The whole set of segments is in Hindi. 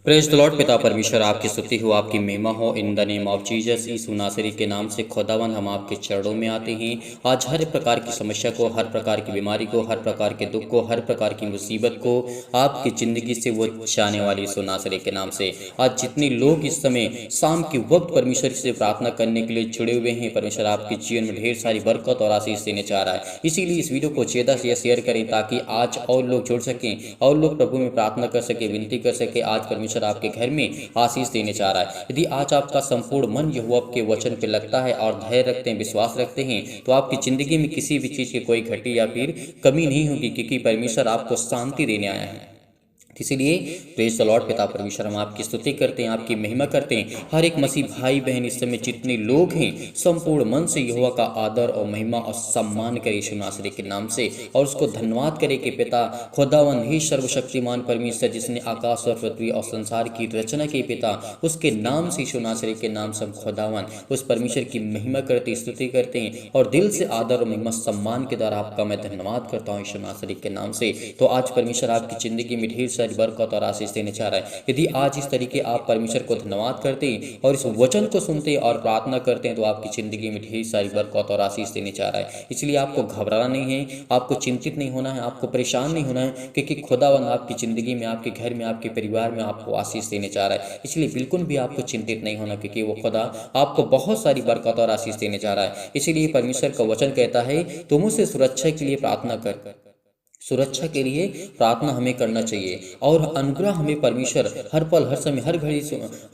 Praise the Lord. पिता परमेश्वर आपकी स्तुति हो, आपकी महिमा हो। In the name of Jesus Yeshu नासरी के नाम से खुदावन हम आपके चरणों में आते हैं। आज हर प्रकार की समस्या को, हर प्रकार की बीमारी को, हर प्रकार के दुख को, हर प्रकार की मुसीबत को आपकी ज़िंदगी से वो जाने वाली यीशु नासरी के नाम से आज जितने लोग इस समय शाम के वक्त परमेश्वर से प्रार्थना करने के लिए जुड़े हुए हैं, परमेश्वर आपके जीवन में ढेर सारी बरकत और आशीष देने चाह रहा है। इसीलिए इस वीडियो को ज़्यादा से शेयर करें ताकि आज और लोग जुड़ सकें और लोग प्रभु में प्रार्थना कर सके, विनती कर सके। आज परमेश्वर आपके घर में आशीष देने जा रहा है। यदि आज आपका संपूर्ण मन यहोवा के वचन पे लगता है और धैर्य रखते हैं, विश्वास रखते हैं, तो आपकी जिंदगी में किसी भी चीज की कोई घटी या फिर कमी नहीं होगी, क्योंकि परमेश्वर आपको शांति देने आया है। इसीलिए प्रेज द लॉर्ड। पिता परमेश्वर हम आपकी स्तुति करते हैं, आपकी महिमा करते हैं। हर एक मसीह भाई बहन इस समय जितने लोग हैं संपूर्ण मन से यहोवा का आदर और महिमा और सम्मान करे यीशु नासरी के नाम से, और उसको धन्यवाद करे कि पिता खुदावन ही सर्वशक्तिमान परमेश्वर जिसने आकाश और पृथ्वी और संसार की रचना की, पिता उसके नाम से यीशु नासरी के नाम से हम खुदावन उस परमेश्वर की महिमा करते, स्तुति करते हैं और दिल से आदर और महिमा सम्मान के द्वारा आपका मैं धन्यवाद करता हूँ यीशु नासरी के नाम से। तो आज परमेश्वर आपकी जिंदगी में ढेर सारी बरकत और आशीष देने चाह रहा है। यदि आज इस तरीके आप परमेश्वर को धन्यवाद करते हैं और इस वचन को सुनते हैं और प्रार्थना करते हैं, तो आपकी जिंदगी में ढेर सारी बरकत और आशीष देने चाह रहा है। इसलिए आपको घबराना नहीं है, आपको चिंतित नहीं होना है, आपको परेशान नहीं होना है, क्योंकि खुदावन आपकी जिंदगी में, आपके घर में, आपके परिवार में आपको आशीष देने चाह रहा है। इसलिए बिल्कुल भी आपको चिंतित नहीं होना, क्योंकि वो खुदा आपको बहुत सारी बरकत और आशीष देने चाह रहा है। इसीलिए परमेश्वर का वचन कहता है, तुम उससे सुरक्षा के लिए प्रार्थना कर। सुरक्षा के लिए प्रार्थना हमें करना चाहिए और अनुग्रह हमें परमेश्वर हर पल, हर समय, हर घड़ी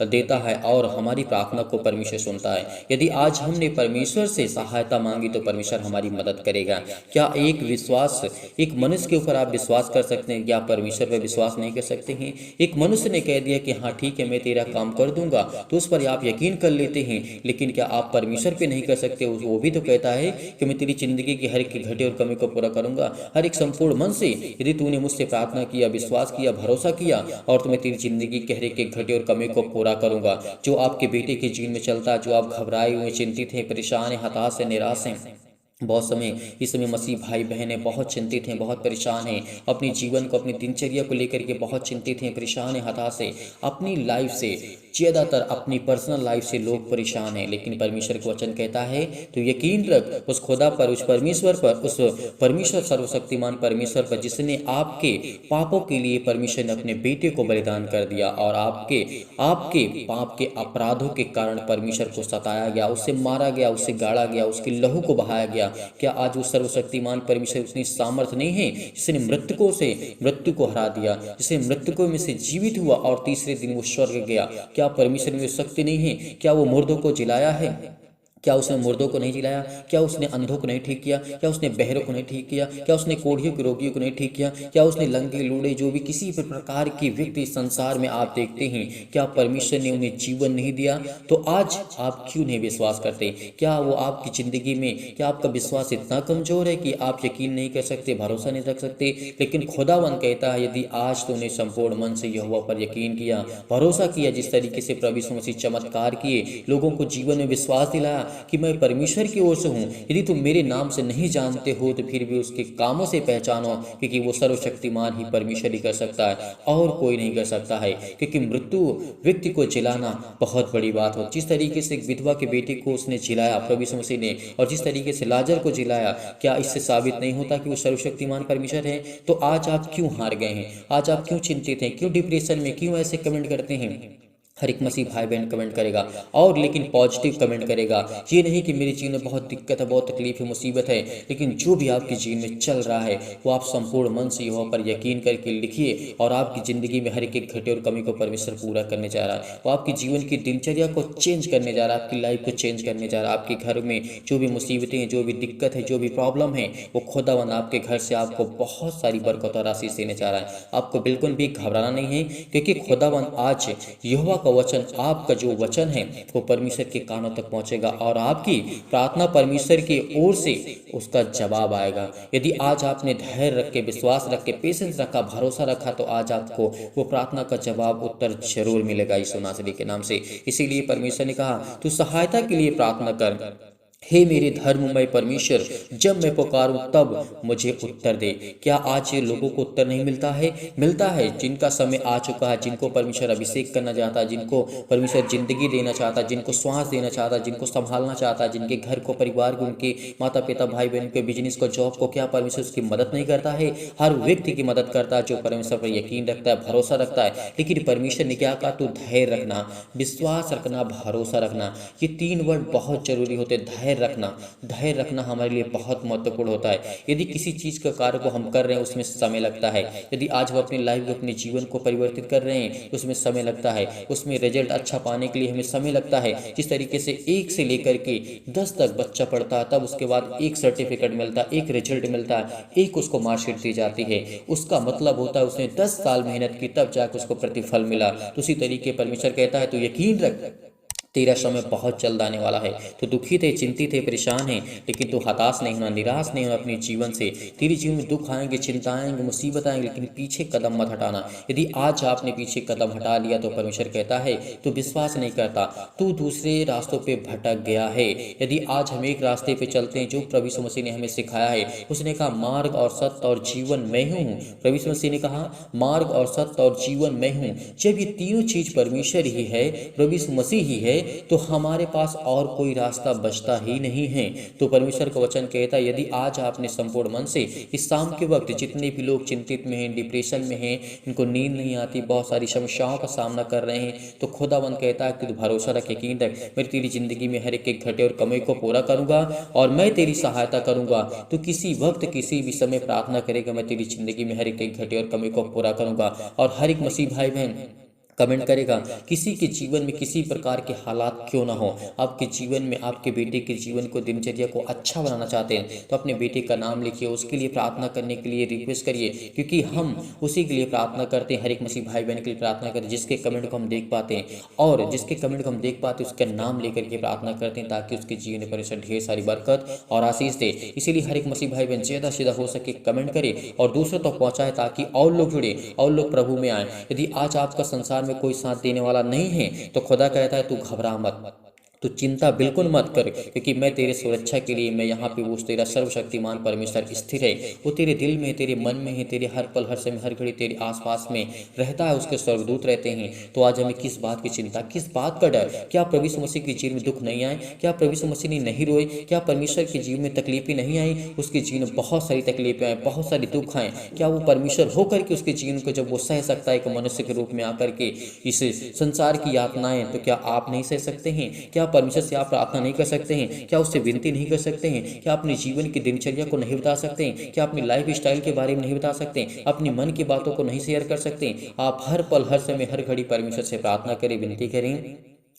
देता है और हमारी प्रार्थना को परमेश्वर सुनता है। यदि आज हमने परमेश्वर से सहायता मांगी तो परमेश्वर हमारी मदद करेगा। क्या एक मनुष्य के ऊपर आप विश्वास कर सकते हैं? क्या परमेश्वर पर विश्वास नहीं कर सकते हैं? एक मनुष्य ने कह दिया कि हाँ ठीक है, मैं तेरा काम कर दूंगा, तो उस पर आप यकीन कर लेते हैं, लेकिन क्या आप परमेश्वर पे नहीं कर सकते? वो भी तो कहता है कि मैं तेरी जिंदगी की हर एक घटे और कमी को पूरा करूंगा, हर एक संपूर्ण मन से। यदि तूने मुझसे प्रार्थना किया, विश्वास किया, भरोसा किया, और तुम्हें तेरी जिंदगी के हर एक घटे और कमी को पूरा करूंगा। जो आपके बेटे के जीवन में चलता है, जो आप घबराए हुए, चिंतित हैं, परेशान हैं, हताश हैं, निराश हैं, बहुत समय इस समय मसीह भाई बहनें बहुत चिंतित हैं, बहुत परेशान हैं, अपने जीवन को, अपनी दिनचर्या को लेकर के बहुत चिंतित हैं, परेशान हैं, हताश हैं, अपनी लाइफ से, ज़्यादातर अपनी पर्सनल लाइफ से लोग परेशान हैं। लेकिन परमेश्वर का वचन कहता है, तो यकीन रख उस खुदा पर, उस परमेश्वर पर, उस परमेश्वर सर्वशक्तिमान परमेश्वर पर, जिसने आपके पापों के लिए परमेश्वर ने अपने बेटे को बलिदान कर दिया और आपके आपके पाप के अपराधों के कारण परमेश्वर को सताया गया, उसे मारा गया, उसे गाड़ा गया, उसके लहू को बहाया गया। क्या आज उस सर्वशक्तिमान परमेश्वर उतनी सामर्थ्य नहीं है जिसने मृत्यु को हरा दिया, जिसने मृत्यु में से जीवित हुआ और तीसरे दिन वो स्वर्ग गया? क्या परमेश्वर में शक्ति नहीं है? क्या वो मुर्दों को जिलाया है? क्या उसने मुर्दों को नहीं जिलाया? क्या उसने अंधों को नहीं ठीक किया? क्या उसने बहरों को नहीं ठीक किया? क्या उसने कोढ़ियों के रोगियों को नहीं ठीक किया? क्या उसने लंगे लूड़े, जो भी किसी भी प्रकार की व्यक्ति संसार में आप देखते हैं, क्या परमेश्वर ने उन्हें जीवन नहीं दिया? तो आज आप क्यों नहीं विश्वास करते? क्या वो आपकी जिंदगी में, क्या आपका विश्वास इतना कमजोर है कि आप यकीन नहीं कर सकते, भरोसा नहीं रख सकते? लेकिन खुदावन कहता है, यदि आज तूने संपूर्ण मन से यहोवा पर यकीन किया, भरोसा किया, जिस तरीके से प्रभु यीशु मसीह चमत्कार किए, लोगों को जीवन में विश्वास दिलाया कि मैं परमेश्वर की ओर से हूँ, यदि तुम मेरे नाम से नहीं जानते हो तो फिर भी उसके कामों से पहचानो, क्योंकि वो सर्वशक्तिमान ही परमेश्वर ही कर सकता है और कोई नहीं कर सकता है। क्योंकि मृत्यु व्यक्ति को जिलाना बहुत बड़ी बात हो। जिस तरीके से एक विधवा के बेटे को उसने जिलाया प्रभु यीशु मसीह ने, और जिस तरीके से लाजर को जिलाया, क्या इससे साबित नहीं होता कि वो सर्वशक्तिमान परमेश्वर है? तो आज आप क्यों हार गए हैं? आज आप क्यों चिंतित हैं? क्यों डिप्रेशन में, क्यों ऐसे कमेंट करते हैं? हर एक मसीह भाई बहन कमेंट करेगा, और लेकिन पॉजिटिव कमेंट करेगा। ये नहीं कि मेरे जीवन में बहुत दिक्कत है, बहुत तकलीफ है, मुसीबत है, लेकिन जो भी आपके जीवन में चल रहा है वो आप संपूर्ण मन से यहोवा पर यकीन करके लिखिए, और आपकी ज़िंदगी में हर एक घटे और कमी को परमेश्वर पूरा करने जा रहा है। वो आपकी जीवन की दिनचर्या को चेंज करने जा रहा है, आपकी लाइफ को चेंज करने जा रहा है। आपके घर में जो भी मुसीबतें हैं, जो भी दिक्कत है, जो भी प्रॉब्लम है, वो खुदावन आपके घर से आपको बहुत सारी बरकत और आशीष देने जा रहा है। आपको बिल्कुल भी घबराना नहीं है, क्योंकि खुदावन आज यहोवा का वचन, आपका जो वचन है वो परमेश्वर के कानों तक पहुंचेगा और आपकी प्रार्थना परमेश्वर की ओर से उसका जवाब आएगा। यदि आज आपने धैर्य रख के, विश्वास रख के, पेशेंस रखा, भरोसा रखा, तो आज आपको वो प्रार्थना का जवाब, उत्तर जरूर मिलेगा यीशु नासरी के नाम से। इसीलिए परमेश्वर ने कहा, तू सहायता के लिए प्रार्थना कर। हे मेरे धर्ममय परमेश्वर, जब मैं पुकारूं तब मुझे उत्तर दे। क्या आज लोगों को उत्तर नहीं मिलता है? मिलता है। जिनका समय आ चुका है, जिनको परमेश्वर अभिषेक करना चाहता है, जिनको परमेश्वर जिंदगी देना चाहता है, जिनको श्वास देना चाहता है, जिनको संभालना चाहता है, जिनके घर को, परिवार को, उनके माता पिता, भाई बहन के बिजनेस को, जॉब को, क्या परमेश्वर उसकी मदद नहीं करता है? हर व्यक्ति की मदद करता है जो परमेश्वर पर यकीन रखता है, भरोसा रखता है। लेकिन परमेश्वर ने क्या कहा? तू धैर्य रखना, विश्वास रखना, भरोसा रखना। ये तीन वर्ड बहुत जरूरी होते हैं। धैर्य रखना हमारे लिए बहुत महत्वपूर्ण होता है। यदि किसी चीज़ का कार्य को हम कर रहे हैं उसमें समय लगता है। यदि आज हम अपनी लाइफ को, अपने जीवन को परिवर्तित कर रहे हैं उसमें समय लगता है। उसमें रिजल्ट अच्छा पाने के लिए हमें समय लगता है। जिस तरीके से 1 से लेकर के 10 तक बच्चा पढ़ता है, तब उसके बाद एक सर्टिफिकेट मिलता है, एक रिजल्ट मिलता है, एक उसको मार्कशीट दी जाती है। उसका मतलब होता है उसने 10 साल मेहनत की, तब जाकर उसको प्रतिफल मिला। तो उसी तरीके परमेश्वर कहता है तो यकीन रख, तेरा समय बहुत जल्द आने वाला है। तो दुखित है, चिंतित है, परेशान है, लेकिन तू हताश नहीं होना, निराश नहीं होना अपने जीवन से। तेरे जीवन में दुख आएंगे, चिंता आएंगे, मुसीबत आएंगे, लेकिन पीछे कदम मत हटाना। यदि आज आपने पीछे कदम हटा लिया तो परमेश्वर कहता है तू विश्वास नहीं करता, तू दूसरे रास्तों पे भटक गया है। यदि आज हम एक रास्ते पे चलते हैं जो प्रभु यीशु मसीह ने हमें सिखाया है, उसने कहा मार्ग और सत्य और जीवन मैं हूँ। प्रभु यीशु मसीह ने कहा मार्ग और सत्य और जीवन मैं हूँ। जब ये तीनों चीज परमेश्वर ही है, प्रभु यीशु मसीह ही है, तो हमारे पास और कोई रास्ता बचता ही नहीं है। तो परमेश्वर का वचन कहता है यदि आज आपने संपूर्ण मन से इस शाम के वक्त जितने भी लोग चिंतित में हैं, डिप्रेशन में हैं, इनको नींद नहीं आती, बहुत सारी समस्याओं का सामना कर रहे हैं, तो खुदावंद कहता है कि तू भरोसा रख, यकीन रख, मैं तेरी जिंदगी में हर एक घटे और कमी को पूरा करूंगा और मैं तेरी सहायता करूंगा। तो किसी वक्त किसी भी समय प्रार्थना करेगा, मैं तेरी जिंदगी में हर एक घटे और कमी को पूरा करूंगा। और हर एक मसीह भाई बहन कमेंट करेगा किसी के जीवन में किसी प्रकार के हालात क्यों ना हो, आपके जीवन में, आपके बेटे के जीवन को, दिनचर्या को अच्छा बनाना चाहते हैं तो अपने बेटे का नाम लिखिए, उसके लिए प्रार्थना करने के लिए रिक्वेस्ट करिए, क्योंकि हम उसी के लिए प्रार्थना करते हैं। हर एक मसीह भाई बहन के लिए प्रार्थना करते हैं जिसके कमेंट को हम देख पाते हैं, और जिसके कमेंट को हम देख पाते हैं उसका नाम लेकर के प्रार्थना करते हैं ताकि उसके जीवन में परमेश्वर ढेर सारी बरकत और आशीष दे। इसीलिए हर एक मसीह भाई बहन ज़्यादा से ज़्यादा हो सके कमेंट करे और दूसरों तक पहुँचाए ताकि और लोग जुड़े और लोग प्रभु में आए। यदि आज आपका संसार में कोई साथ देने वाला नहीं है तो खुदा कहता है तू घबरा मत, तो चिंता बिल्कुल मत कर, क्योंकि मैं तेरे सुरक्षा के लिए मैं यहाँ पे वो तेरा सर्वशक्तिमान परमेश्वर स्थिर है। वो तेरे दिल में, तेरे मन में है, तेरे हर पल, हर समय, हर घड़ी तेरे आसपास में रहता है, उसके स्वर्गदूत रहते हैं। तो आज हमें किस बात की चिंता, किस बात का डर? क्या प्रभु यीशु मसीह के जीवन में दुख नहीं आए? क्या प्रभु यीशु मसीह ने नहीं रोए? क्या परमेश्वर के जीवन में तकलीफें नहीं आई? उसके जीवन में बहुत सारी तकलीफें आए, बहुत सारी दुख आए। क्या वो परमेश्वर होकर के उसके जीवन को जब वो सह सकता है कि मनुष्य के रूप में आकर के इस संसार की यातनाएं, तो क्या आप नहीं सह सकते हैं? क्या परमेश्वर से आप प्रार्थना नहीं कर सकते हैं? क्या उससे विनती नहीं कर सकते हैं? क्या अपने जीवन की दिनचर्या को नहीं बता सकते हैं? क्या अपनी लाइफ स्टाइल के बारे में नहीं बता सकते हैं? अपनी मन की बातों को नहीं शेयर कर सकते हैं? आप हर पल, हर समय, हर घड़ी परमेश्वर से प्रार्थना करें, विनती करें,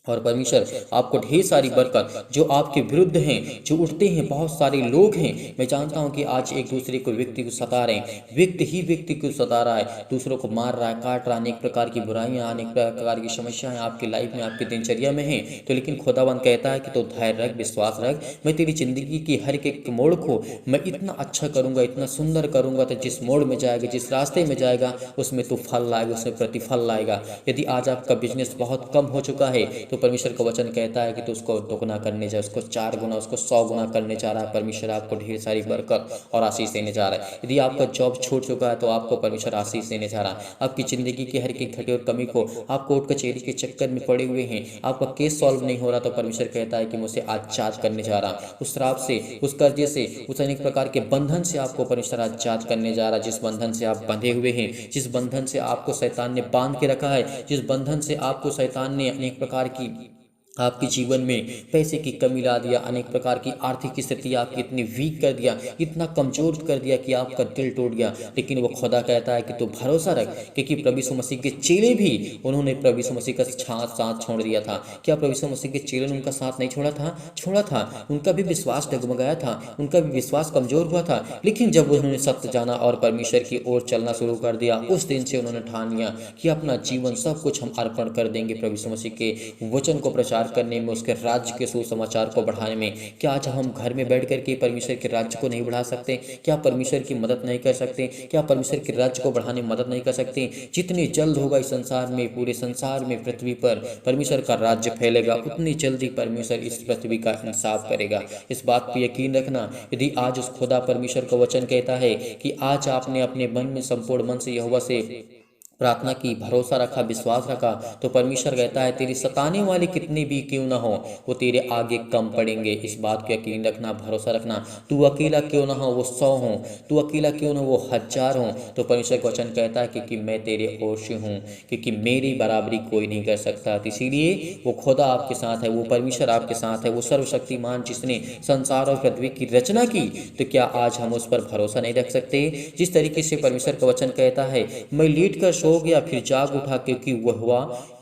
और परमेश्वर आपको ढेर सारी बरकत, जो आपके विरुद्ध हैं, जो उठते हैं, बहुत सारे लोग हैं। मैं जानता हूं कि आज एक दूसरे को, व्यक्ति को सता रहे हैं, व्यक्ति ही व्यक्ति को सता रहा है, दूसरों को मार रहा है, काट रहा है, अनेक प्रकार की बुराइयां, अनेक प्रकार की समस्याएं आपकी लाइफ में, आपकी दिनचर्या में हैं। तो लेकिन खुदावंद कहता है कि तो धैर्य रख, विश्वास रख, मैं तेरी जिंदगी की हर एक मोड़ को मैं इतना अच्छा करूंगा, इतना सुंदर करूंगा, तो जिस मोड़ में जाएगा, जिस रास्ते में जाएगा, उसमें तो फल लाएगा, उसमें प्रतिफल लाएगा। यदि आज आपका बिजनेस बहुत कम हो चुका है तो परमेश्वर का वचन कहता है कि तो उसको दोगुना करने जा, उसको 4 गुना, उसको 100 गुना करने जा रहा है। परमेश्वर आपको ढेर सारी बरकत और आशीष देने जा रहा है। यदि आपका जॉब छूट चुका है तो आपको परमेश्वर आशीष देने जा रहा है। आपकी जिंदगी की हर एक घटी और कमी को, आप कोर्ट कचहरी के चक्कर में पड़े हुए हैं, आपका केस सॉल्व नहीं हो रहा, तो परमेश्वर कहता है कि मुझसे आजाद करने जा रहा, उस श्राप से, उस कर्जे से, उस अनेक प्रकार के बंधन से आपको परमेश्वर आजाद करने जा रहा है। जिस बंधन से आप बंधे हुए हैं, जिस बंधन से आपको शैतान ने बांध के रखा है, जिस बंधन से आपको शैतान ने अनेक प्रकार की आपके जीवन में पैसे की कमी ला दिया, अनेक प्रकार की आर्थिक स्थिति आपकी इतनी वीक कर दिया, इतना कमजोर कर दिया कि आपका दिल टूट गया। लेकिन वो खुदा कहता है कि तू भरोसा रख, क्योंकि प्रभु यीशु मसीह के चेले भी, उन्होंने प्रभु यीशु मसीह का साथ छोड़ दिया था। क्या प्रभु यीशु मसीह के चेले ने उनका साथ नहीं छोड़ा था? छोड़ा था। उनका भी विश्वास डगमगाया था, उनका भी विश्वास कमजोर हुआ था। लेकिन जब उन्होंने सत्य जाना और परमेश्वर की ओर चलना शुरू कर दिया, उस दिन से उन्होंने ठान लिया कि अपना जीवन सब कुछ हम अर्पण कर देंगे, प्रभु यीशु मसीह के वचन को प्रचार सुसमाचार करने में, उसके राज्य के सुसमाचार को बढ़ाने में। क्या आज हम घर में बैठ करके परमेश्वर के राज्य को नहीं बढ़ा सकते? क्या परमेश्वर की मदद नहीं कर सकते? क्या परमेश्वर के राज्य को बढ़ाने में मदद नहीं कर सकते? जितनी जल्द होगा इस संसार में, पूरे संसार में, पृथ्वी पर परमेश्वर का राज्य फैलेगा, उतनी जल्दी परमेश्वर इस पृथ्वी का इंसाफ करेगा। इस बात पर यकीन रखना। यदि आज उस खुदा परमेश्वर का वचन कहता है कि आज आपने अपने मन में संपूर्ण मन से यहोवा से प्रार्थना की, भरोसा रखा, विश्वास रखा, तो परमेश्वर कहता है तेरी सताने वाले कितने भी क्यों ना हो, वो तेरे आगे कम पड़ेंगे। इस बात को यकीन रखना, भरोसा रखना। तू अकेला क्यों ना हो, वो 100 हो, तू अकेला क्यों ना वो 1000 हो, तो परमेश्वर का वचन कहता है कि मैं तेरे ओर से हूँ, क्योंकि मेरी बराबरी कोई नहीं कर सकता। तो इसीलिए वो खुदा आपके साथ है, वो परमेश्वर आपके साथ है, वो सर्वशक्तिमान जिसने संसार और पृथ्वी की रचना की। तो क्या आज हम उस पर भरोसा नहीं रख सकते? जिस तरीके से परमेश्वर का वचन कहता है, मैं लेट कर सो गया फिर जाग उठा, क्योंकि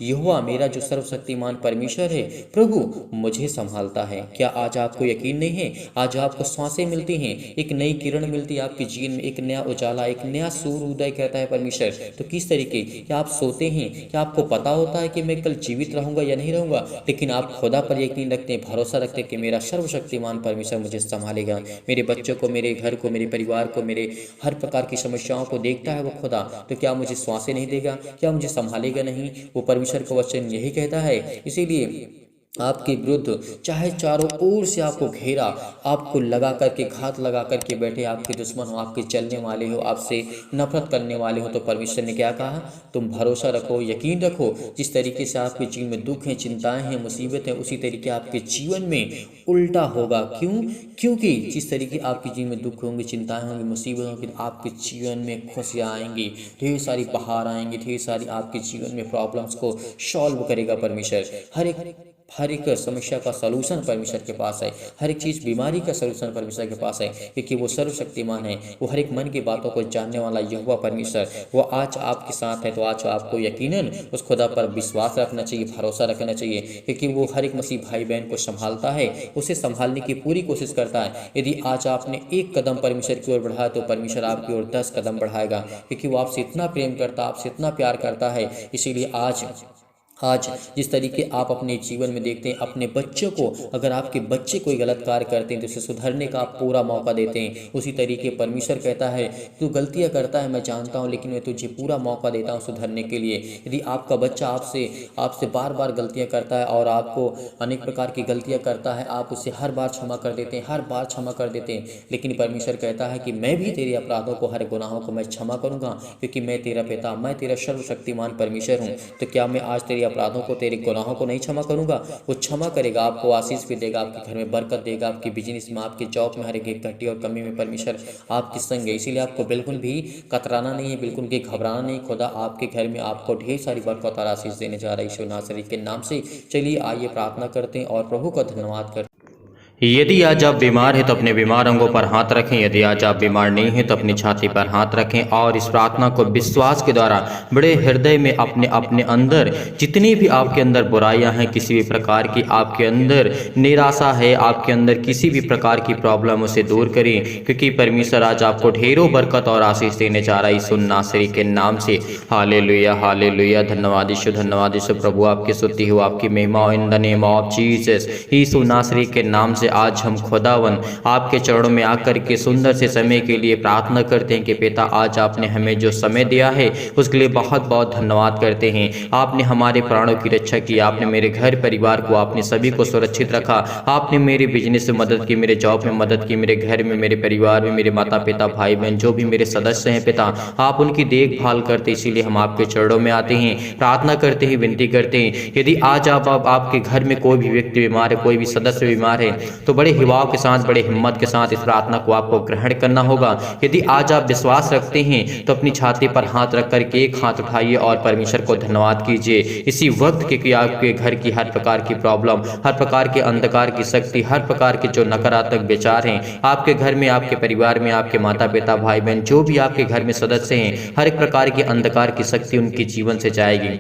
यहोवा मेरा जो सर्वशक्तिमान परमेश्वर है, प्रभु मुझे संभालता है। क्या आज आपको यकीन नहीं है? आज आपको सांसें मिलती हैं, एक नई किरण मिलती है आपके जीवन में, एक नया उजाला, एक नया सूर्य उदय करता है परमेश्वर। तो किस तरीके, क्या आप सोते हैं? क्या आपको पता होता है कि मैं कल जीवित रहूंगा या नहीं रहूंगा? लेकिन आप खुदा पर यकीन रखते हैं, भरोसा रखते हैं कि मेरा सर्वशक्तिमान परमेश्वर मुझे संभालेगा, मेरे बच्चों को, मेरे घर को, मेरे परिवार को, मेरे हर प्रकार की समस्याओं को देखता है वो खुदा। तो क्या मुझे सांसें नहीं देगा? क्या मुझे संभालेगा नहीं? वो परमेश्वर का वचन यही कहता है। इसीलिए आपके विरुद्ध चाहे चारों ओर से आपको घेरा, आपको लगा करके, घात लगा करके बैठे आपके दुश्मन हो, आपके चलने वाले हो, आपसे नफरत करने वाले हो, तो परमेश्वर ने क्या कहा? तुम भरोसा रखो, यकीन रखो। जिस तरीके से आपके जीवन में दुख है, चिंताएं हैं, मुसीबत है, उसी तरीके आपके जीवन में उल्टा होगा। क्यों? क्योंकि जिस तरीके आपके जीवन में दुख होंगे, चिंताएं होंगी, मुसीबत होंगी, आपके जीवन में खुशियाँ आएंगी, ढेर सारी बहार आएंगी, ढेर सारी आपके जीवन में प्रॉब्लम्स को सॉल्व करेगा परमेश्वर। हर एक समस्या का सलूशन परमेश्वर के पास है, हर एक चीज़, बीमारी का सलूशन परमेश्वर के पास है, क्योंकि वो सर्वशक्तिमान है, वो हर एक मन की बातों को जानने वाला यहोवा परमेश्वर, वो आज आपके साथ है। तो आज आपको यकीनन उस खुदा पर विश्वास रखना चाहिए, भरोसा रखना चाहिए, क्योंकि वो हर एक मसीह भाई बहन को संभालता है, उसे संभालने की पूरी कोशिश करता है। यदि आज आपने एक कदम परमेश्वर की ओर बढ़ाया, तो परमेश्वर आपकी ओर 10 कदम बढ़ाएगा, क्योंकि वो आपसे इतना प्रेम करता, आपसे इतना प्यार करता है। इसीलिए आज जिस तरीके आप अपने जीवन में देखते हैं, अपने बच्चों को, अगर आपके बच्चे कोई गलत कार्य करते हैं तो उसे सुधरने का आप पूरा मौका देते हैं। उसी तरीके परमेश्वर कहता है, तू गलतियां करता है मैं जानता हूं, लेकिन मैं तुझे पूरा मौका देता हूं सुधरने के लिए। यदि आपका बच्चा आपसे बार बार गलतियां करता है और आपको अनेक प्रकार की गलतियां करता है, आप उसे हर बार क्षमा कर देते हैं, हर बार क्षमा कर देते हैं, लेकिन परमेश्वर कहता है कि मैं भी तेरे अपराधों को, हर गुनाहों को मैं क्षमा करूंगा, क्योंकि मैं तेरा पिता, मैं तेरा सर्वशक्तिमान परमेश्वर हूँ। तो क्या मैं आज तेरे अपराधों को, तेरे गुनाहों को नहीं क्षमा करूंगा? वो क्षमा करेगा, आपको आशीष भी देगा, आपके घर में बरकत देगा, आपके बिजनेस में, आपके जॉब में, हर एक घटी और कमी में परमेश्वर आपके संग है। इसीलिए आपको बिल्कुल भी कतराना नहीं है, बिल्कुल भी घबराना नहीं। खुदा आपके घर में आपको ढेर सारी बरकत और आशीष देने जा रहा है यीशु नासरी के नाम से। चलिए आइए प्रार्थना करते हैं और प्रभु का धन्यवाद करते हैं। यदि आज आप बीमार हैं तो अपने बीमार अंगों पर हाथ रखें। यदि आज आप बीमार नहीं हैं तो अपनी छाती पर हाथ रखें और इस प्रार्थना को विश्वास के द्वारा बड़े हृदय में अपने अंदर जितनी भी आपके अंदर बुराइयां हैं, किसी भी प्रकार की आपके अंदर निराशा है, आपके अंदर किसी भी प्रकार की प्रॉब्लम, उसे दूर करें, क्योंकि परमेश्वर आज आपको ढेरों बरकत और आशीष देने जा रहा है यीशु नासरी के नाम से। Hallelujah, hallelujah. धन्यवाद यीशु, धन्यवाद यीशु। प्रभु आपकी स्तुति हो, आपकी महिमा हो, in the name of Jesus. Yeshu नासरी के नाम से आज हम खुदावन आपके चरणों में आकर के सुंदर से समय के लिए प्रार्थना करते हैं कि पिता आज आपने हमें जो समय दिया है उसके लिए बहुत बहुत धन्यवाद करते हैं। आपने हमारे प्राणों की रक्षा की, आपने मेरे घर परिवार को, आपने सभी को सुरक्षित रखा, आपने मेरे बिजनेस में मदद की, मेरे जॉब में मदद की, मेरे घर में, मेरे परिवार में, मेरे माता पिता, भाई बहन, जो भी मेरे सदस्य हैं पिता, आप उनकी देखभाल करते। इसीलिए हम आपके चरणों में आते हैं, प्रार्थना करते हैं, विनती करते हैं। यदि आज आपके घर में कोई भी व्यक्ति बीमार है, कोई भी सदस्य बीमार है, तो बड़े हिवाव के साथ, बड़े हिम्मत के साथ इस प्रार्थना को आपको ग्रहण करना होगा। यदि आज आप विश्वास रखते हैं तो अपनी छाती पर हाथ रख करके एक हाथ उठाइए और परमेश्वर को धन्यवाद कीजिए इसी वक्त, क्योंकि आपके घर की हर प्रकार की प्रॉब्लम, हर प्रकार के अंधकार की शक्ति, हर प्रकार के जो नकारात्मक विचार हैं आपके घर में, आपके परिवार में, आपके माता पिता, भाई बहन, जो भी आपके घर में सदस्य हैं, हर एक प्रकार की अंधकार की शक्ति उनके जीवन से जाएगी।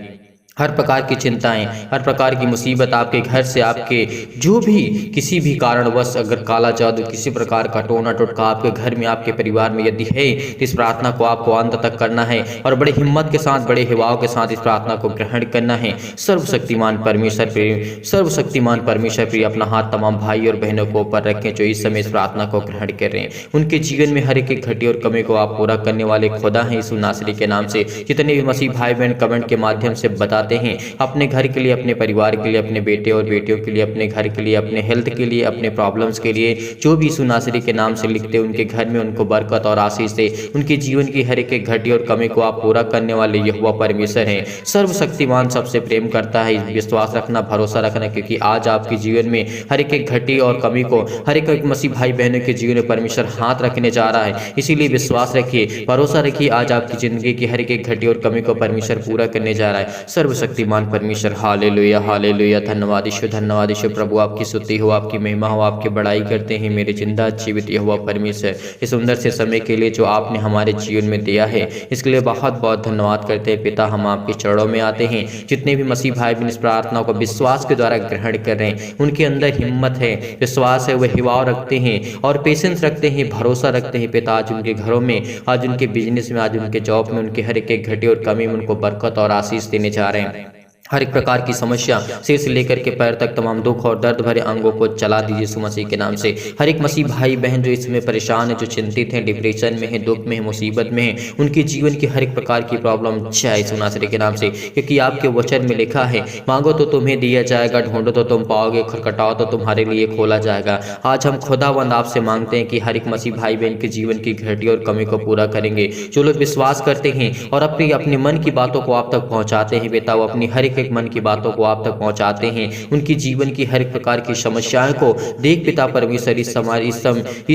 हर प्रकार की चिंताएं, हर प्रकार की मुसीबत आपके घर से, आपके जो भी किसी भी कारणवश अगर काला जादू, किसी प्रकार का टोना टोटका आपके घर में, आपके परिवार में यदि है, तो इस प्रार्थना को आपको अंत तक करना है और बड़े हिम्मत के साथ, बड़े हिवाव के साथ इस प्रार्थना को ग्रहण करना है। सर्वशक्तिमान परमेश्वर प्रिय, सर्वशक्तिमान परमेश्वर प्रिय अपना हाथ तमाम भाई और बहनों को ऊपर रखें जो इस समय इस प्रार्थना को ग्रहण कर रहे हैं। उनके जीवन में हर एक घटी और कमी को आप पूरा करने वाले खुदा हैं यीशु नासरी के नाम से। जितने भी मसीह भाई बहन कमेंट के माध्यम से बताते हैं अपने घर के लिए, अपने परिवार के लिए, अपने बेटे और बेटियों के लिए, अपने घर के लिए, अपने हेल्थ के लिए, अपने प्रॉब्लम्स के लिए, जो भी यीशु नासरी के नाम से लिखते हैं उनके घर में उनको बरकत और आशीष से उनके जीवन की हर एक घटी और कमी को आप पूरा करने वाले यहोवा परमेश्वर हैं। सर्वशक्तिमान सबसे प्रेम करता है, विश्वास रखना, भरोसा रखना, क्योंकि आज आपके जीवन में हर एक घटी और कमी को हर एक मसीह भाई बहनों के जीवन में परमेश्वर हाथ रखने जा रहा है। इसीलिए विश्वास रखिए, भरोसा रखिए, आज आपकी जिंदगी की हर एक घटी और कमी को परमेश्वर पूरा करने जा रहा है। सर्वशक्तिमान परमेश्वर, हालेलुया हालेलुया। धन्यवाद ईश्वर, धन्यवाद ईश्वर प्रभु, आपकी स्तुति हो, आपकी महिमा हो, आपकी बड़ाई करते हैं मेरे जिंदा जीवित यहोवा परमेश्वर, इस सुंदर से समय के लिए जो आपने हमारे जीवन में दिया है, इसके लिए बहुत बहुत धन्यवाद करते हैं पिता। हम आपके चरणों में आते हैं। जितने भी मसीह भाई बहन इस प्रार्थना को विश्वास के द्वारा ग्रहण कर रहे हैं, उनके अंदर हिम्मत है, विश्वास है, वह हिवाव रखते हैं और पेशेंस रखते हैं, भरोसा रखते हैं पिता। आज उनके घरों में, आज उनके बिजनेस में, आज उनके जॉब में, उनके हर एक घटी और कमी में उनको बरकत और आशीष देने जा रहे हैं। हर एक प्रकार की समस्या सिर से लेकर के पैर तक तमाम दुख और दर्द भरे अंगों को चला दीजिए यीशु मसीह के नाम से। हर एक मसीह भाई बहन जो इसमें परेशान है, जो चिंतित हैं, डिप्रेशन में है, दुख में है, मुसीबत में है, उनके जीवन की हर एक प्रकार की प्रॉब्लम जाए यीशु नासरी के नाम से, क्योंकि आपके वचन में लिखा है, मांगो तो तुम्हें दिया जाएगा, ढूंढो तो तुम पाओगे, खटखटाओ तो तुम्हारे लिए खोला जाएगा। आज हम खुदावंद आपसे मांगते हैं कि हर एक मसीह भाई बहन के जीवन की घटी और कमी को पूरा करेंगे। जो लोग विश्वास करते हैं और अपने मन की बातों को आप तक पहुंचाते हैं बेटा, वो अपनी हर एक मन की बातों को आप तक पहुंचाते हैं, उनकी जीवन की हर एक प्रकार की समस्याओं को देख पिता परमेश्वर। इस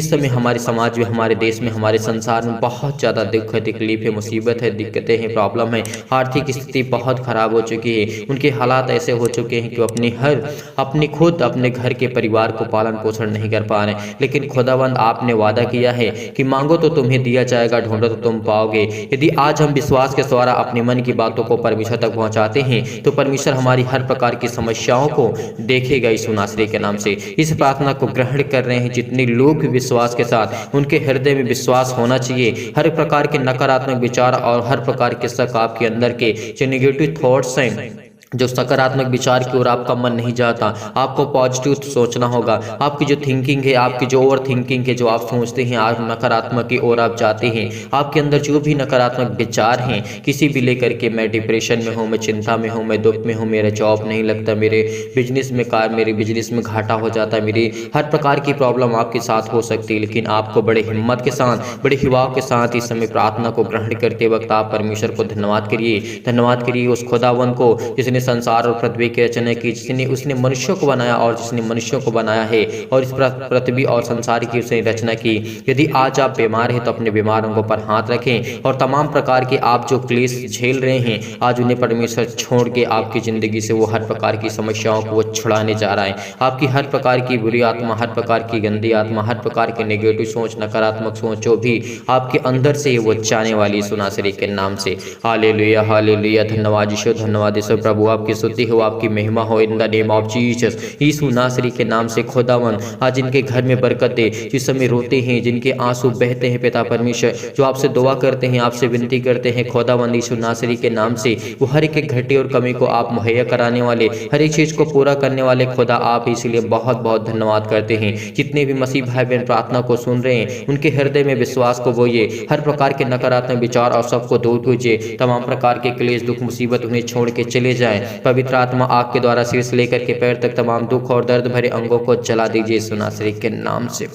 समय हमारे समाज में, हमारे देश में, हमारे संसार में बहुत ज़्यादा दुख है, तकलीफ है, मुसीबत है, दिक्कतें हैं, प्रॉब्लम है, आर्थिक स्थिति बहुत खराब हो चुकी है, उनके हालात ऐसे हो चुके हैं कि अपने खुद अपने घर के परिवार को पालन पोषण नहीं कर पा रहे। लेकिन खुदावंद आपने वादा किया है कि मांगो तो तुम्हें दिया जाएगा, ढूंढो तो तुम पाओगे। यदि आज हम विश्वास के द्वारा अपने मन की बातों को परमेश्वर तक पहुंचाते हैं तो परमेश्वर हमारी हर प्रकार की समस्याओं को देखेगा यीशु नासरी के नाम से। इस प्रार्थना को ग्रहण कर रहे हैं जितने लोग भी विश्वास के साथ, उनके हृदय में विश्वास होना चाहिए। हर प्रकार के नकारात्मक विचार और हर प्रकार के शक आपके अंदर के जो नेगेटिव थॉट्स हैं, जो सकारात्मक विचार की ओर आपका मन नहीं जाता, आपको पॉजिटिव सोचना होगा। आपकी जो थिंकिंग है, आपकी जो ओवर थिंकिंग है, जो आप सोचते हैं आप नकारात्मक की ओर आप जाते हैं, आपके अंदर जो भी नकारात्मक विचार हैं किसी भी लेकर के, मैं डिप्रेशन में हूँ, मैं चिंता में हूँ, मैं दुख में हूँ, मेरा जॉब नहीं लगता, मेरे बिजनेस में घाटा हो जाता है, मेरी हर प्रकार की प्रॉब्लम आपके साथ हो सकती है। लेकिन आपको बड़े हिम्मत के साथ, बड़े हिवाव के साथ इस समय प्रार्थना को ग्रहण करते वक्त आप परमेश्वर को धन्यवाद करिए उस खुदावन को जिसने संसार और पृथ्वी की रचना की, जिसने उसने मनुष्यों को बनाया और जिसने मनुष्यों को बनाया है और इस पृथ्वी और संसार की उसने रचना की। यदि आज आप बीमार हैं तो अपने बीमार अंगों पर हाथ रखें और तमाम प्रकार के आप जो क्लेश झेल रहे हैं, आज उन्हें परमेश्वर छोड़ के आपकी जिंदगी से वो हर प्रकार की समस्याओं को वो छुड़ाने जा रहा है। आपकी हर प्रकार की बुरी आत्मा, हर प्रकार की गंदी आत्मा, हर प्रकार के नेगेटिव सोच, नकारात्मक सोच जो भी आपके अंदर से वो जाने वाली यीशु नासरी के नाम से। Hallelujah hallelujah. धन्यवाद यीशु, धन्यवाद यीशु प्रभु, आपकी स्तुति हो, आपकी महिमा हो in the name of Jesus. Yeshu नासरी के नाम से खुदावन आज इनके घर में बरकत दे, जिस समय रोते हैं, जिनके आंसू बहते हैं पिता परमेश्वर, जो आपसे दुआ करते हैं, आपसे विनती करते हैं खुदावन यीशु नासरी के नाम से, वो हर एक घटी और कमी को आप मुहैया कराने वाले, हर एक चीज को पूरा करने वाले खुदा आप, इसलिए बहुत बहुत धन्यवाद करते हैं। जितने भी मसीह भाई बहन प्रार्थना को सुन रहे हैं उनके हृदय में विश्वास को बोइए, हर प्रकार के नकारात्मक विचार और सबको दूर कीजिए, तमाम प्रकार के क्लेश दुख मुसीबत उन्हें छोड़ के चले जाएं। पवित्र आत्मा आग के द्वारा शीर्ष लेकर के पैर तक तमाम दुख और दर्द भरे अंगों को जला दीजिए यीशु नासरी के नाम से।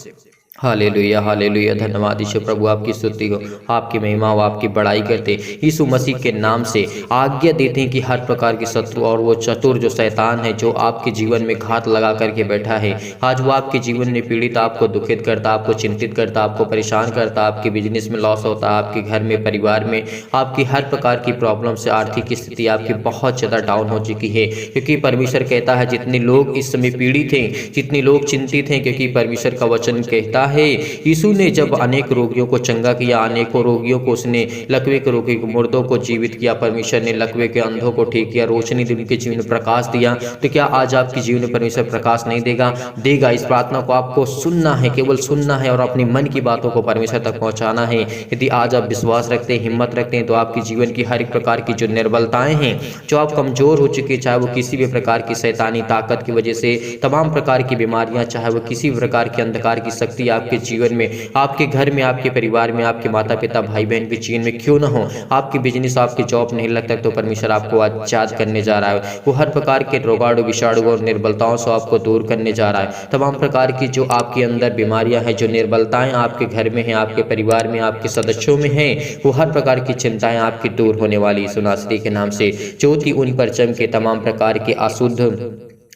Hallelujah hallelujah. धन्यवाद यीशु प्रभु, आपकी स्तुति हो, आपकी महिमा हो, आपकी बड़ाई करते यीशु मसीह के नाम से आज्ञा देते हैं कि हर प्रकार की शत्रु और वो चतुर जो शैतान है, जो आपके जीवन में घात लगा करके बैठा है, आज वो आपके जीवन में पीड़ित, आपको दुखित करता, आपको चिंतित करता, आपको परेशान करता, आपके बिजनेस में लॉस होता, आपके घर में, परिवार में आपकी हर प्रकार की प्रॉब्लम से आर्थिक स्थिति आपकी बहुत ज़्यादा डाउन हो चुकी है। क्योंकि परमेश्वर कहता है जितने लोग इस समय पीड़ित हैं, जितने लोग चिंतित हैं, क्योंकि परमेश्वर का वचन कहता है यीशु ने जब अनेक रोगियों को चंगा किया, अनेकों रोगियों को उसने लकवे के रोगी मुर्दों को जीवित किया, परमेश्वर ने लकवे के अंधों को ठीक किया, रोशनी दी, उनके जीवन में प्रकाश दिया, तो क्या आज आपके जीवन में परमेश्वर प्रकाश नहीं देगा? इस प्रार्थना को आपको सुनना है, केवल सुनना है और अपनी मन की बातों को परमेश्वर तक पहुंचाना है। यदि आज आप विश्वास रखते हैं, हिम्मत रखते हैं, तो आपके जीवन की हर एक प्रकार की जो निर्बलताएं हैं, जो आप कमजोर हो चुके, चाहे वो किसी भी प्रकार की शैतानी ताकत की वजह से, तमाम प्रकार की बीमारियां, चाहे वो किसी भी प्रकार की अंधकार की शक्ति आपके जीवन में, आपके घर में, आपके परिवार में, आपके माता पिता भाई बहन के जीवन में क्यों न हो, आपकी बिजनेस, आपकी जॉब नहीं लगता, तो परमेश्वर आपको आजाद करने जा रहा है। वो हर प्रकार के रोगाणु, विषाणु और निर्बलताओं से आपको दूर करने जा रहा है। तमाम प्रकार की जो आपके अंदर बीमारियां हैं, जो निर्बलताएं आपके घर में हैं, आपके परिवार में, आपके सदस्यों में हैं, वो हर प्रकार की चिंताएं आपकी दूर होने वाली यीशु नासरी के नाम से। ज्योति उन पर चमके, तमाम प्रकार के अशुद्ध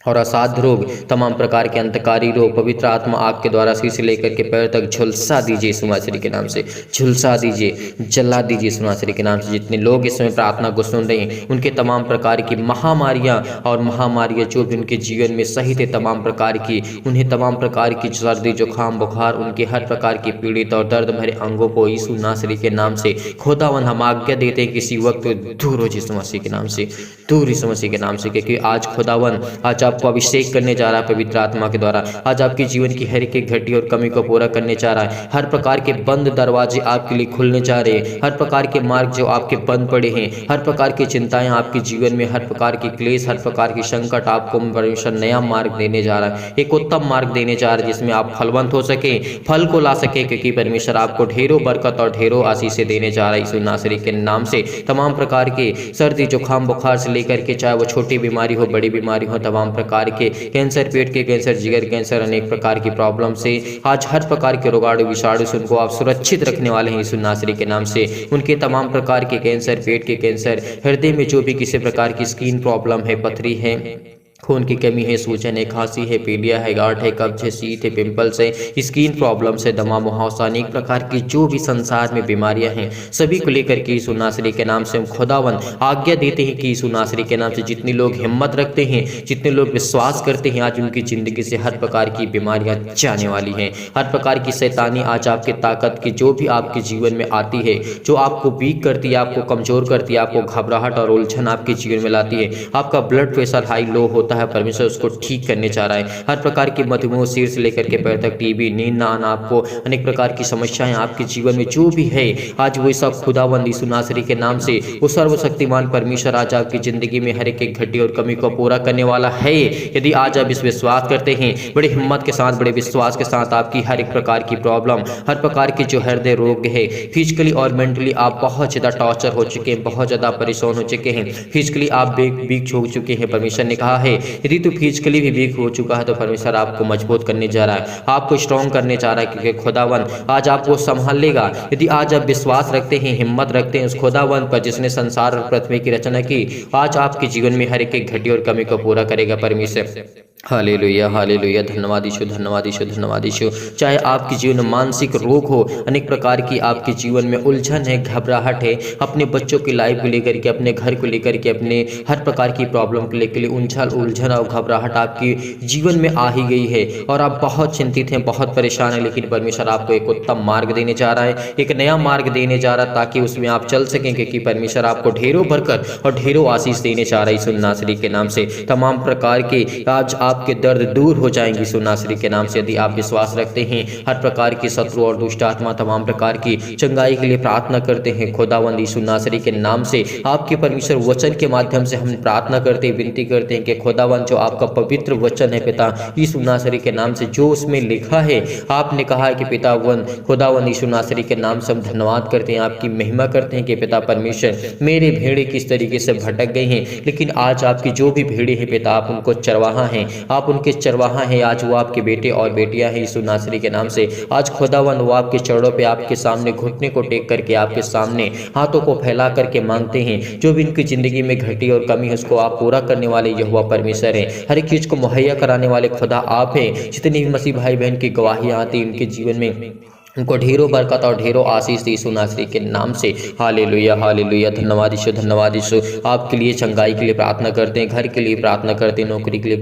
और असाध्य रोग, तमाम प्रकार के अंतकारी रोग, पवित्र आत्मा आग के द्वारा सिर से लेकर के पैर तक झुलसा दीजिए यीशु मसीह के नाम से, झुलसा दीजिए, जला दीजिए यीशु मसीह के नाम से। जितने लोग इस समय प्रार्थना को सुन रहे हैं, उनके तमाम प्रकार की महामारियां जो भी उनके जीवन में सहित है, तमाम प्रकार की, उन्हें तमाम प्रकार की सर्दी, जुकाम, बुखार, उनके हर प्रकार की पीड़ित और दर्द भरे अंगों को यीशु नासरी के नाम से खुदावन हम आज्ञा देते हैं किसी वक्त दूर हो यीशु मसीह के नाम से, दूर यीशु मसीह के नाम से, क्योंकि आज खुदावन आज आपको अभिषेक करने जा रहा है पवित्र आत्मा के द्वारा। आज आपके जीवन की हर एक घटी और कमी को पूरा करने जा रहा है। हर प्रकार के बंद दरवाजे आपके लिए खुलने जा रहे हैं, हर प्रकार के मार्ग जो आपके बंद पड़े हैं, हर प्रकार की चिंताएं आपके जीवन में, हर प्रकार की क्लेश, हर प्रकार की संकट, आपको परमेश्वर नया मार्ग देने जा रहा है, एक उत्तम मार्ग देने जा रहा है जिसमें आप फलवंत हो सके, फल को ला सके, क्योंकि परमेश्वर आपको ढेरों बरकत और ढेरों आशीषें देने जा रहा है यीशु नासरी के नाम से। तमाम प्रकार के सर्दी, जुकाम, बुखार से लेकर के, चाहे वो छोटी बीमारी हो, बड़ी बीमारी हो, तमाम प्रकार के कैंसर, पेट के कैंसर, जिगर कैंसर, अनेक प्रकार की प्रॉब्लम से, आज हर प्रकार के रोगाणु, विषाणु से उनको आप सुरक्षित रखने वाले हैं यीशु नासरी के नाम से। उनके तमाम प्रकार के कैंसर, पेट के कैंसर, हृदय में जो भी किसी प्रकार की स्किन प्रॉब्लम है, पथरी है, खून की कमी है, सूजन है, खांसी है, पीलिया है, गांठ है, कब्ज है, शीत है, पिंपल्स है, स्किन प्रॉब्लम से, दमा, मुहावसा, अनेक प्रकार की जो भी संसार में बीमारियां हैं, सभी को लेकर के यीशु नासरी के नाम से हम खुदावन आज्ञा देते हैं कि यीशु नासरी के नाम से जितने लोग हिम्मत रखते हैं, जितने लोग विश्वास करते हैं, आज उनकी जिंदगी से हर प्रकार की बीमारियां जाने वाली हैं। हर प्रकार की शैतानी आज आपके ताकत की जो भी आपके जीवन में आती है, जो आपको वीक करती है, आपको कमजोर करती है, आपको घबराहट और उलझन आपके जीवन में लाती है, आपका ब्लड प्रेशर हाई लो होता है, परमेश्वर उसको ठीक करने जा रहा है। हर प्रकार की मधुमेह, सिर से लेकर के पैर तक, टीबी, नींद ना आना, आपको अनेक प्रकार की समस्याएं आपके जीवन में जो भी है, आज वो सब खुदावंद यीशु नासरी के नाम से वो सर्वशक्तिमान परमेश्वर आज आपकी जिंदगी में हर एक घटी और कमी को पूरा करने वाला है। यदि आज आप इस विश्वास करते हैं, बड़े हिम्मत के साथ, बड़े विश्वास के साथ, आपकी हर एक प्रकार की प्रॉब्लम, हर प्रकार की जो हृदय रोग है, फिजिकली और मेंटली आप बहुत ज्यादा टॉर्चर हो चुके हैं, बहुत ज्यादा परेशान हो चुके हैं, फिजिकली आप वीक हो चुके हैं, परमेश्वर ने कहा है यदि तो फिजिकली भी वीक हो चुका है तो परमेश्वर आपको मजबूत करने जा रहा है, आपको स्ट्रॉन्ग करने जा रहा है, क्योंकि खुदावन आज आपको संभाल लेगा। यदि आज आप विश्वास रखते हैं, हिम्मत रखते हैं उस खुदावन पर जिसने संसार और पृथ्वी की रचना की, आज आपके जीवन में हर एक घटी और कमी को पूरा करेगा परमेश्वर। हालेलुया, हालेलुया, धन्यवाद यीशु, धन्यवाद यीशु, धन्यवाद यीशु। चाहे आपके जीवन में मानसिक रोग हो, अनेक प्रकार की आपके जीवन में उलझन है, घबराहट है, अपने बच्चों की लाइफ को लेकर के, अपने घर को लेकर के, अपने हर प्रकार की प्रॉब्लम को लेकर उलझन और घबराहट आपकी जीवन में आ ही गई है और आप बहुत चिंतित हैं, बहुत परेशान हैं, लेकिन परमेश्वर आपको एक उत्तम मार्ग देने जा रहा है, एक नया मार्ग देने जा रहा है, ताकि उसमें आप चल सकें, क्योंकि परमेश्वर आपको ढेरों बरकत और ढेरों आशीष देने जा रहा है यीशु नासरी के नाम से। तमाम प्रकार के आज आपके दर्द दूर हो जाएंगे यीशु नासरी के नाम से, यदि आप विश्वास रखते हैं। हर प्रकार की शत्रु और दुष्ट आत्मा तमाम प्रकार की चंगाई के लिए प्रार्थना करते हैं खुदावंद यीशु नासरी के नाम से। आपके परमेश्वर वचन के माध्यम से हम प्रार्थना करते हैं, विनती करते हैं कि खुदावंद जो आपका पवित्र वचन है पिता यीशु नासरी के नाम से, जो उसमें लिखा है, आपने कहा है कि पितावंद खुदावंद यीशु नासरी के नाम से हम धन्यवाद करते हैं, आपकी महिमा करते हैं कि पिता परमेश्वर मेरे भेड़े किस तरीके से भटक गई हैं, लेकिन आज आपकी जो भी भेड़े हैं पिता आप उनको चरवाहा हैं, आप उनके चरवाहा हैं। आज वो आपके बेटे और बेटियां हैं यीशु नासरी के नाम से। आज खुदावंद वो आपके चरणों पे आपके सामने घुटने को टेक करके आपके सामने हाथों को फैला करके मांगते हैं, जो भी इनकी जिंदगी में घटी और कमी है उसको आप पूरा करने वाले यहोवा परमेश्वर है। हर एक चीज को मुहैया कराने वाले खुदा आप हैं। जितनी भी मसीह भाई बहन की गवाहियां आती उनके जीवन में उनको ढेरों बरकत और ढेरों आशीष दी यीशु नासरी के नाम से। Hallelujah hallelujah. धन्यवाद यीशु, धन्यवाद यीशु। आपके लिए चंगाई के लिए प्रार्थना करते हैं, घर के लिए प्रार्थना करते हैं, नौकरी के लिए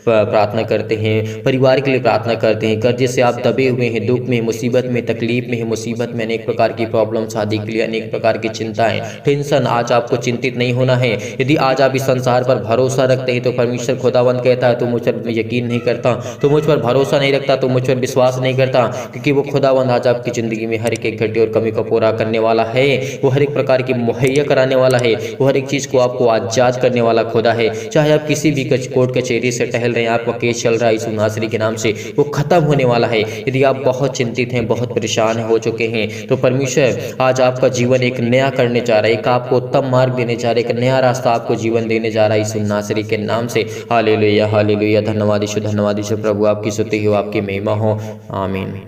प्रार्थना करते हैं, परिवार के लिए प्रार्थना करते हैं। कर्जे से आप दबे हुए हैं, दुख में, मुसीबत में, तकलीफ में है, मुसीबत में, अनेक प्रकार की प्रॉब्लम, शादी के लिए अनेक प्रकार की चिंताएं, टेंशन, आज आपको चिंतित नहीं होना है। यदि आज आप इस संसार पर भरोसा रखते हैं तो परमेश्वर खुदावंद कहता है, तू मुझ पर यकीन नहीं करता, तो मुझ पर भरोसा नहीं रखता, तो मुझ पर विश्वास नहीं करता, क्योंकि वो खुदावंद आज आपकी ज़िंदगी में हर एक घटी और कमी को पूरा करने वाला है। वो हर एक प्रकार की मुहैया कराने वाला है, वो हर एक चीज़ को आपको आजाद करने वाला खुदा है। चाहे आप किसी भी कोर्ट कचहरी से टहल रहे हैं, आपका केस चल रहा है, यीशु नासरी के नाम से वो खत्म होने वाला है। यदि आप बहुत चिंतित हैं, बहुत परेशान हो चुके हैं, तो परमेश्वर आज आपका जीवन एक नया करने जा रहा है, एक आपको उत्तम मार्ग देने जा रहा है, एक नया रास्ता आपको जीवन देने जा रहा है यीशु नासरी के नाम से। Hallelujah hallelujah. धन्यवाद यीशु, धन्यवाद यीशु। प्रभु आपकी स्तुति हो, आपकी महिमा हो। आमीन।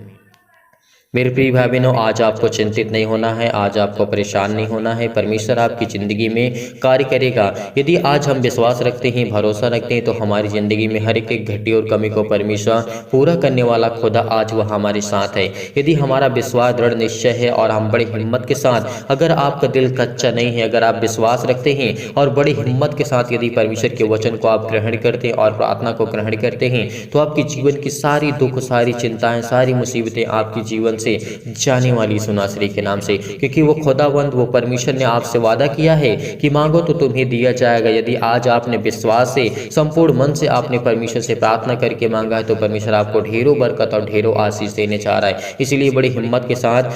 मेरे प्रिय भाई बहनों, आज आपको चिंतित नहीं होना है, आज आपको परेशान नहीं होना है। परमेश्वर आपकी ज़िंदगी में कार्य करेगा। यदि आज हम विश्वास रखते हैं, भरोसा रखते हैं, तो हमारी ज़िंदगी में हर एक घटी और कमी को परमेश्वर पूरा करने वाला खुदा आज वह हमारे साथ है। यदि हमारा विश्वास दृढ़ निश्चय है और हम बड़ी हिम्मत के साथ, अगर आपका दिल कच्चा नहीं है, अगर आप विश्वास रखते हैं और बड़ी हिम्मत के साथ यदि परमेश्वर के वचन को आप ग्रहण करते हैं और प्रार्थना को ग्रहण करते हैं, तो आपकी जीवन की सारी दुख, सारी चिंताएँ, सारी मुसीबतें आपके जीवन से जाने वाली यीशु नासरी के नाम से। क्योंकि वो खुदावंद, वो परमेश्वर ने आपसे वादा किया है कि मांगो तो तुम्हें दिया जाएगा। यदि आज आपने विश्वास से, संपूर्ण मन से आपने परमेश्वर से प्रार्थना करके मांगा है, तो परमेश्वर आपको ढेरों बरकत और ढेरों आशीष देने चाह रहा है। इसीलिए बड़ी हिम्मत के साथ,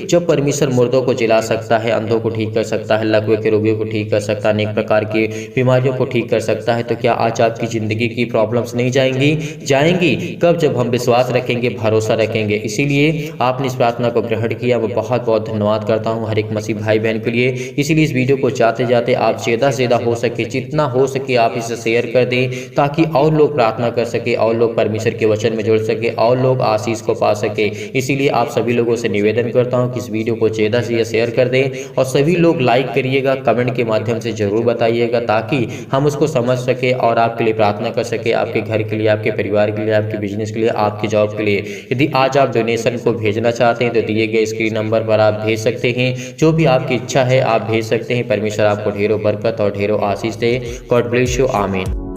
जब परमेश्वर मुर्दों को जिला सकता है, अंधों को ठीक कर सकता है, लकवे के रोगियों को ठीक कर सकता है, अनेक प्रकार की बीमारियों को ठीक कर सकता है, तो क्या आज आपकी ज़िंदगी की प्रॉब्लम्स नहीं जाएंगी? कब? जब हम विश्वास रखेंगे, भरोसा रखेंगे। इसीलिए आपने इस प्रार्थना को ग्रहण किया, मैं बहुत बहुत धन्यवाद करता हूं हर एक मसीह भाई बहन के लिए। इसीलिए इस वीडियो को जाते जाते आप ज़्यादा से ज़्यादा हो सके, जितना हो सके आप इसे शेयर कर दें, ताकि और लोग प्रार्थना कर सके, और लोग परमेश्वर के वचन में जुड़ सके, और लोग आशीष को पा सके। इसीलिए आप सभी लोगों से निवेदन करता हूँ कि इस वीडियो को ज़्यादा से ज़्यादा शेयर कर दें, और सभी लोग लाइक करिएगा, कमेंट के माध्यम से ज़रूर बताइएगा, ताकि हम उसको समझ सके और आपके लिए प्रार्थना कर सके, आपके घर के लिए, आपके परिवार के लिए, आपके बिजनेस के लिए, आपके जॉब के लिए। यदि आज आप डोनेशन को भेजना चाहते हैं तो दिए गए स्क्रीन नंबर पर आप भेज सकते हैं। जो भी आपकी इच्छा है आप भेज सकते हैं। परमेश्वर आपको ढेरों बरकत और ढेरों आशीष दे। God bless you. आमीन।